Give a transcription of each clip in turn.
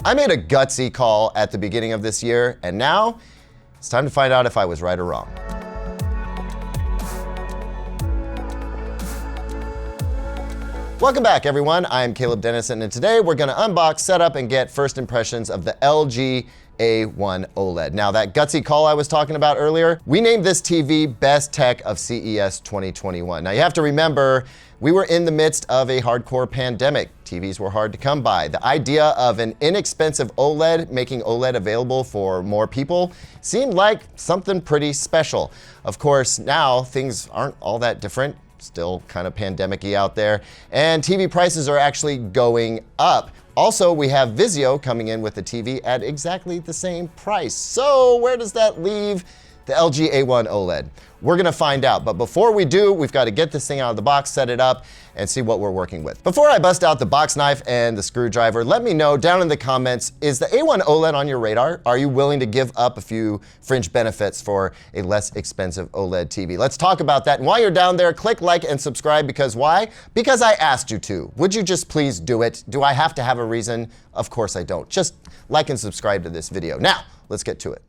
I made a gutsy call at the beginning of this year, and now it's time to find out if I was right or wrong. Welcome back, everyone. I'm Caleb Dennison, and today we're going to unbox, set up, and get first impressions of the LG A1 OLED. Now, that gutsy call I was talking about earlier, we named this TV Best Tech of CES 2021. Now, you have to remember, we were in the midst of a hardcore pandemic. TVs were hard to come by. The idea of an inexpensive OLED making OLED available for more people seemed like something pretty special. Of course, now things aren't all that different. Still kind of pandemic-y out there, and TV prices are actually going up. Also, we have Vizio coming in with the TV at exactly the same price. So where does that leave the LG A1 OLED? We're gonna find out, but before we do, we've got to get this thing out of the box, set it up, and see what we're working with. Before I bust out the box knife and the screwdriver, let me know down in the comments, is the A1 OLED on your radar? Are you willing to give up a few fringe benefits for a less expensive OLED TV? Let's talk about that. And while you're down there, click like and subscribe, because why? Because I asked you to. Would you just please do it? Do I have to have a reason? Of course I don't. Just like and subscribe to this video. Now, let's get to it.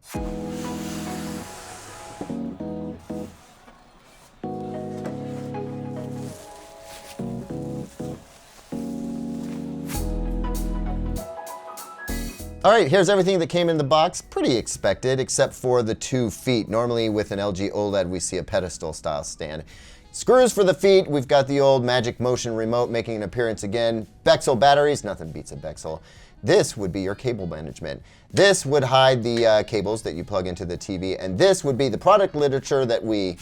All right, here's everything that came in the box. Pretty expected, except for the 2 feet. Normally with an LG OLED, we see a pedestal style stand. Screws for the feet. We've got the old Magic Motion remote making an appearance again. Bexel batteries, nothing beats a Bexel. This would be your cable management. This would hide the cables that you plug into the TV, and this would be the product literature that we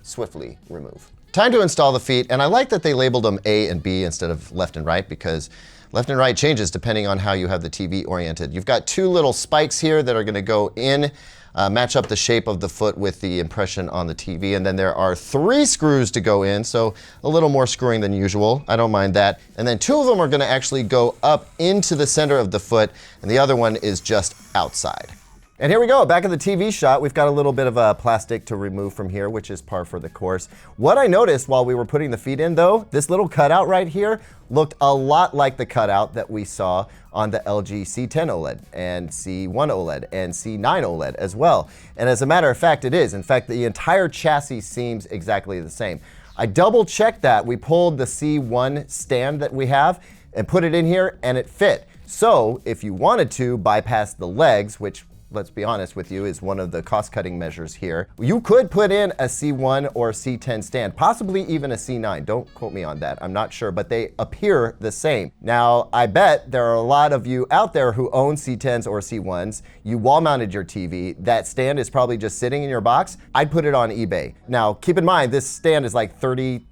swiftly remove. Time to install the feet, and I like that they labeled them A and B instead of left and right, because left and right changes depending on how you have the TV oriented. You've got 2 little spikes here that are going to go in, match up the shape of the foot with the impression on the TV, and then there are 3 screws to go in, so a little more screwing than usual. I don't mind that. And then 2 of them are going to actually go up into the center of the foot, and the other one is just outside. And here we go, back in the TV shot. We've got a little bit of plastic to remove from here, which is par for the course. What I noticed while we were putting the feet in, though, this little cutout right here looked a lot like the cutout that we saw on the LG C10 OLED and C1 OLED and C9 OLED as well. And as a matter of fact, it is. In fact, the entire chassis seems exactly the same. I double checked that. We pulled the C1 stand that we have and put it in here, and it fit. So if you wanted to bypass the legs, which, let's be honest with you, is one of the cost-cutting measures here, you could put in a C1 or C10 stand, possibly even a C9. Don't quote me on that, I'm not sure, but they appear the same. Now, I bet there are a lot of you out there who own C10s or C1s. You wall-mounted your TV. That stand is probably just sitting in your box. I'd put it on eBay. Now, keep in mind, this stand is like 35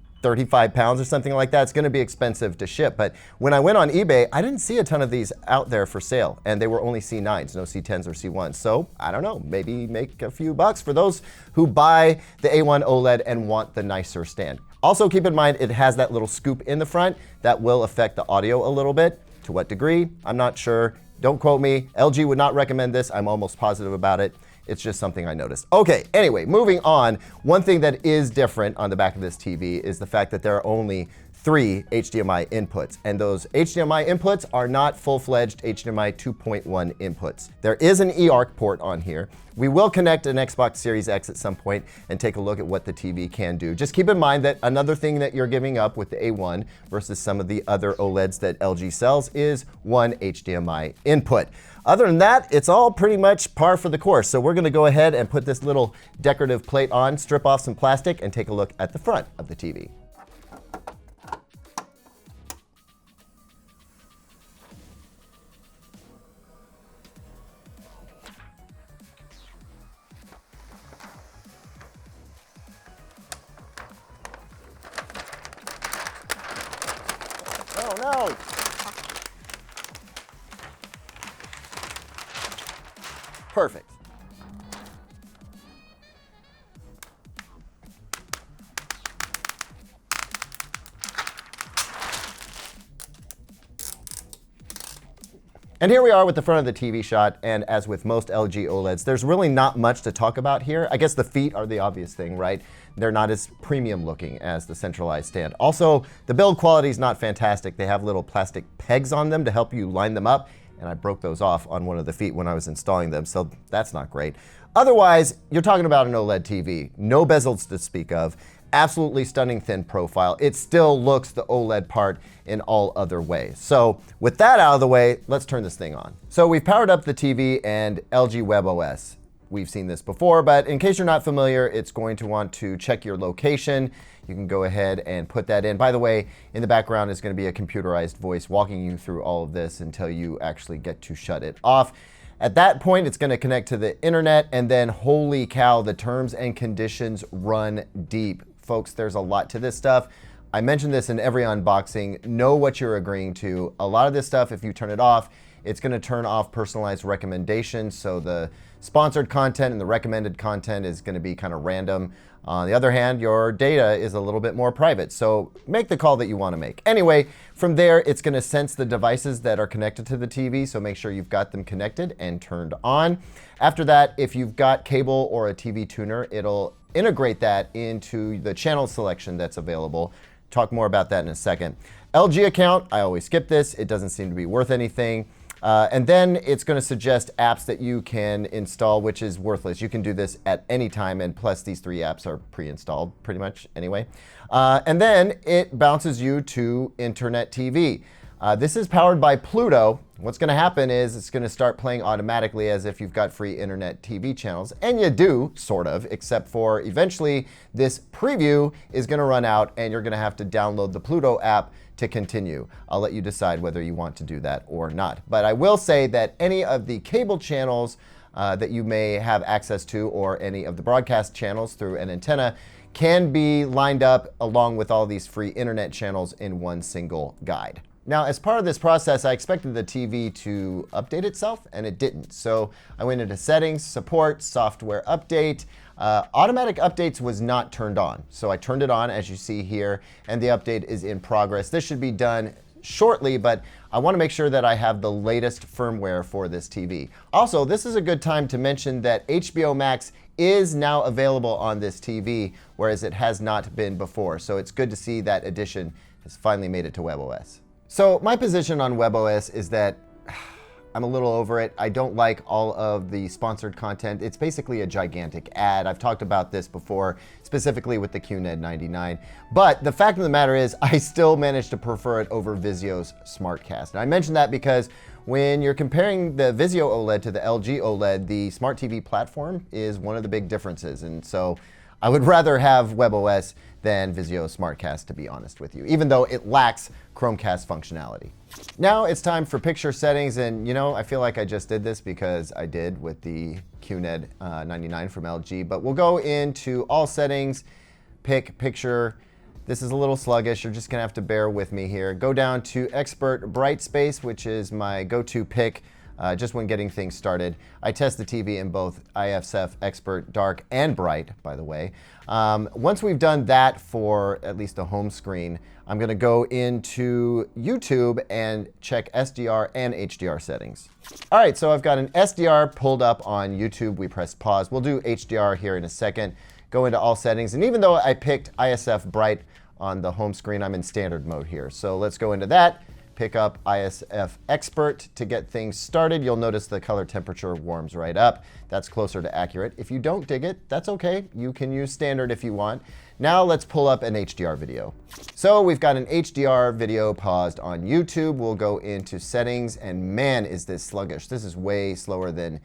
pounds or something like that. It's gonna be expensive to ship, but when I went on eBay, I didn't see a ton of these out there for sale, and they were only C9s, no C10s or C1s. So, I don't know, maybe make a few bucks for those who buy the A1 OLED and want the nicer stand. Also, keep in mind, it has that little scoop in the front that will affect the audio a little bit. To what degree? I'm not sure. Don't quote me. LG would not recommend this. I'm almost positive about it. It's just something I noticed. Okay, anyway, moving on. One thing that is different on the back of this TV is the fact that there are only 3 HDMI inputs, and those HDMI inputs are not full-fledged HDMI 2.1 inputs. There is an eARC port on here. We will connect an Xbox Series X at some point and take a look at what the TV can do. Just keep in mind that another thing that you're giving up with the A1 versus some of the other OLEDs that LG sells is 1 HDMI input. Other than that, it's all pretty much par for the course. So we're gonna go ahead and put this little decorative plate on, strip off some plastic, and take a look at the front of the TV. Oh no! Perfect. And here we are with the front of the TV shot, and as with most LG OLEDs, there's really not much to talk about here. I guess the feet are the obvious thing, right? They're not as premium looking as the centralized stand. Also, the build quality is not fantastic. They have little plastic pegs on them to help you line them up. and I broke those off on one of the feet when I was installing them, so that's not great. Otherwise, you're talking about an OLED TV. No bezels to speak of. Absolutely stunning thin profile. It still looks the OLED part in all other ways. So with that out of the way, let's turn this thing on. So we've powered up the TV and LG WebOS. We've seen this before, but in case you're not familiar, it's going to want to check your location. You can go ahead and put that in. By the way, in the background is going to be a computerized voice walking you through all of this until you actually get to shut it off. At that point, it's going to connect to the internet, and then holy cow, the terms and conditions run deep. Folks, there's a lot to this stuff. I mentioned this in every unboxing. Know what you're agreeing to. A lot of this stuff, if you turn it off, it's going to turn off personalized recommendations. So the sponsored content and the recommended content is going to be kind of random. On the other hand, your data is a little bit more private. So make the call that you want to make. Anyway, from there, it's going to sense the devices that are connected to the TV. So make sure you've got them connected and turned on. After that, if you've got cable or a TV tuner, it'll integrate that into the channel selection that's available. Talk more about that in a second. LG account, I always skip this. It doesn't seem to be worth anything. And then it's going to suggest apps that you can install, which is worthless. You can do this at any time, and plus these 3 apps are pre-installed pretty much anyway. And then it bounces you to Internet TV. This is powered by Pluto. What's going to happen is it's going to start playing automatically as if you've got free Internet TV channels. And you do, sort of, except for eventually this preview is going to run out and you're going to have to download the Pluto app to continue. I'll let you decide whether you want to do that or not. But I will say that any of the cable channels that you may have access to, or any of the broadcast channels through an antenna, can be lined up along with all these free internet channels in one single guide. Now, as part of this process, I expected the TV to update itself, and it didn't. So I went into settings, support, software update. Automatic updates was not turned on. So I turned it on, as you see here, and the update is in progress. This should be done shortly, but I want to make sure that I have the latest firmware for this TV. Also, this is a good time to mention that HBO Max is now available on this TV, whereas it has not been before. So it's good to see that addition has finally made it to WebOS. So my position on WebOS is that I'm a little over it. I don't like all of the sponsored content. It's basically a gigantic ad. I've talked about this before, specifically with the QNED 99. But the fact of the matter is, I still manage to prefer it over Vizio's SmartCast. And I mention that because when you're comparing the Vizio OLED to the LG OLED, the Smart TV platform is one of the big differences. And so I would rather have WebOS than Vizio SmartCast, to be honest with you, even though it lacks Chromecast functionality. Now it's time for picture settings, and you know, I feel like I just did this because I did with the QNED 99 from LG, but we'll go into all settings, pick picture. This is a little sluggish, you're just gonna have to bear with me here. Go down to Expert Bright Space, which is my go-to pick just when getting things started. I test the TV in both IFSF Expert Dark and Bright, by the way. Once we've done that for at least the home screen, I'm going to go into YouTube and check SDR and HDR settings. All right, so I've got an SDR pulled up on YouTube. We press pause. We'll do HDR here in a second. Go into all settings. And even though I picked ISF Bright on the home screen, I'm in standard mode here. So let's go into that. Pick up ISF Expert to get things started. You'll notice the color temperature warms right up. That's closer to accurate. If you don't dig it, that's okay. You can use standard if you want. Now let's pull up an HDR video. So we've got an HDR video paused on YouTube. We'll go into settings, and man, is this sluggish. This is way slower than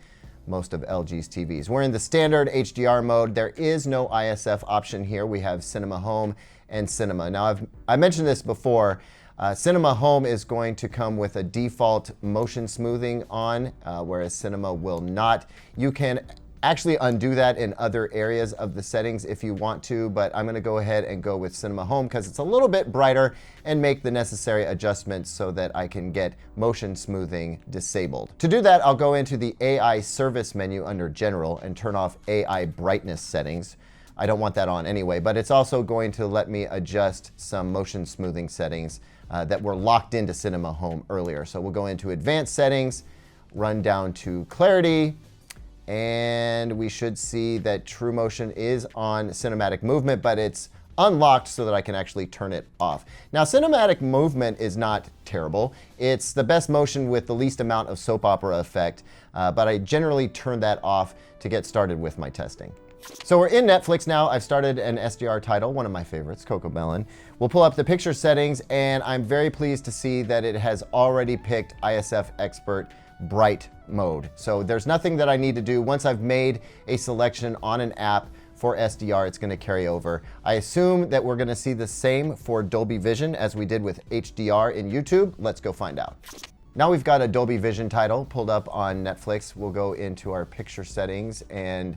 most of LG's TVs. We're in the standard HDR mode. There is no ISF option here. We have Cinema Home and Cinema. Now I mentioned this before. Cinema Home is going to come with a default motion smoothing on, whereas Cinema will not. You can actually undo that in other areas of the settings if you want to, but I'm going to go ahead and go with Cinema Home because it's a little bit brighter, and make the necessary adjustments so that I can get motion smoothing disabled. To do that, I'll go into the AI service menu under General and turn off AI brightness settings. I don't want that on anyway, but it's also going to let me adjust some motion smoothing settings that were locked into Cinema Home earlier. So we'll go into advanced settings, run down to clarity, and we should see that True Motion is on cinematic movement, but it's unlocked so that I can actually turn it off. Now, cinematic movement is not terrible. It's the best motion with the least amount of soap opera effect, but I generally turn that off to get started with my testing. So we're in Netflix now. I've started an SDR title, one of my favorites, Cocomelon. We'll pull up the picture settings, and I'm very pleased to see that it has already picked ISF Expert Bright mode. So there's nothing that I need to do. Once I've made a selection on an app for SDR, it's going to carry over. I assume that we're going to see the same for Dolby Vision as we did with HDR in YouTube. Let's go find out. Now we've got a Dolby Vision title pulled up on Netflix. We'll go into our picture settings, and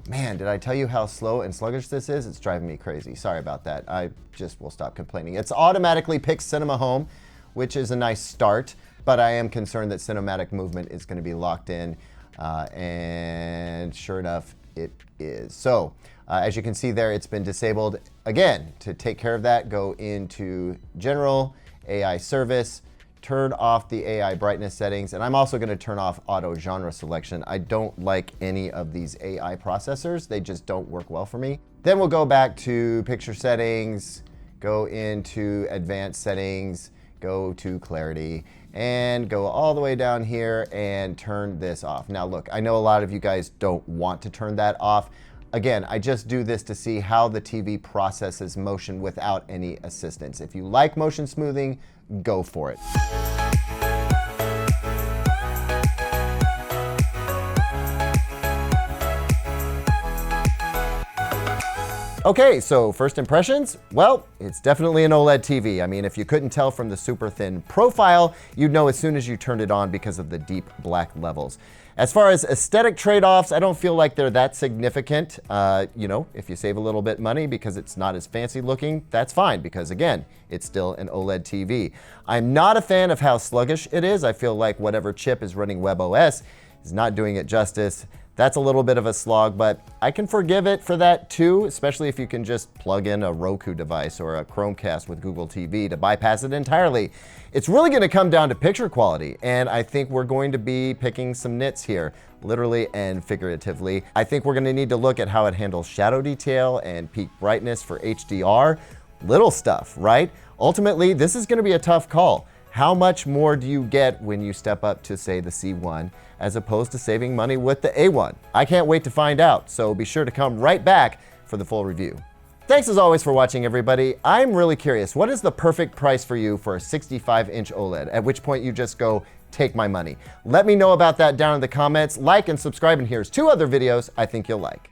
man, did I tell you how slow and sluggish this is? It's driving me crazy. Sorry about that. I just will stop complaining. It's automatically picked Cinema Home, which is a nice start, but I am concerned that cinematic movement is going to be locked in, and sure enough, it is. So as you can see there, it's been disabled. Again, to take care of that, go into General, AI Service, turn off the AI brightness settings, and I'm also going to turn off auto genre selection. I don't like any of these AI processors. They just don't work well for me. Then we'll go back to picture settings, go into advanced settings, go to clarity, and go all the way down here and turn this off. Now look, I know a lot of you guys don't want to turn that off. Again, I just do this to see how the TV processes motion without any assistance. If you like motion smoothing, go for it. Okay, so first impressions? Well, it's definitely an OLED TV. I mean, if you couldn't tell from the super thin profile, you'd know as soon as you turned it on because of the deep black levels. As far as aesthetic trade-offs, I don't feel like they're that significant. You know, if you save a little bit money because it's not as fancy looking, that's fine because again, it's still an OLED TV. I'm not a fan of how sluggish it is. I feel like whatever chip is running WebOS is not doing it justice. That's a little bit of a slog, but I can forgive it for that too, especially if you can just plug in a Roku device or a Chromecast with Google TV to bypass it entirely. It's really going to come down to picture quality, and I think we're going to be picking some nits here, literally and figuratively. I think we're going to need to look at how it handles shadow detail and peak brightness for HDR. Little stuff, right? Ultimately, this is going to be a tough call. How much more do you get when you step up to, say, the C1 as opposed to saving money with the A1? I can't wait to find out, so be sure to come right back for the full review. Thanks as always for watching, everybody. I'm really curious, what is the perfect price for you for a 65-inch OLED, at which point you just go, take my money? Let me know about that down in the comments. Like and subscribe, and here's 2 other videos I think you'll like.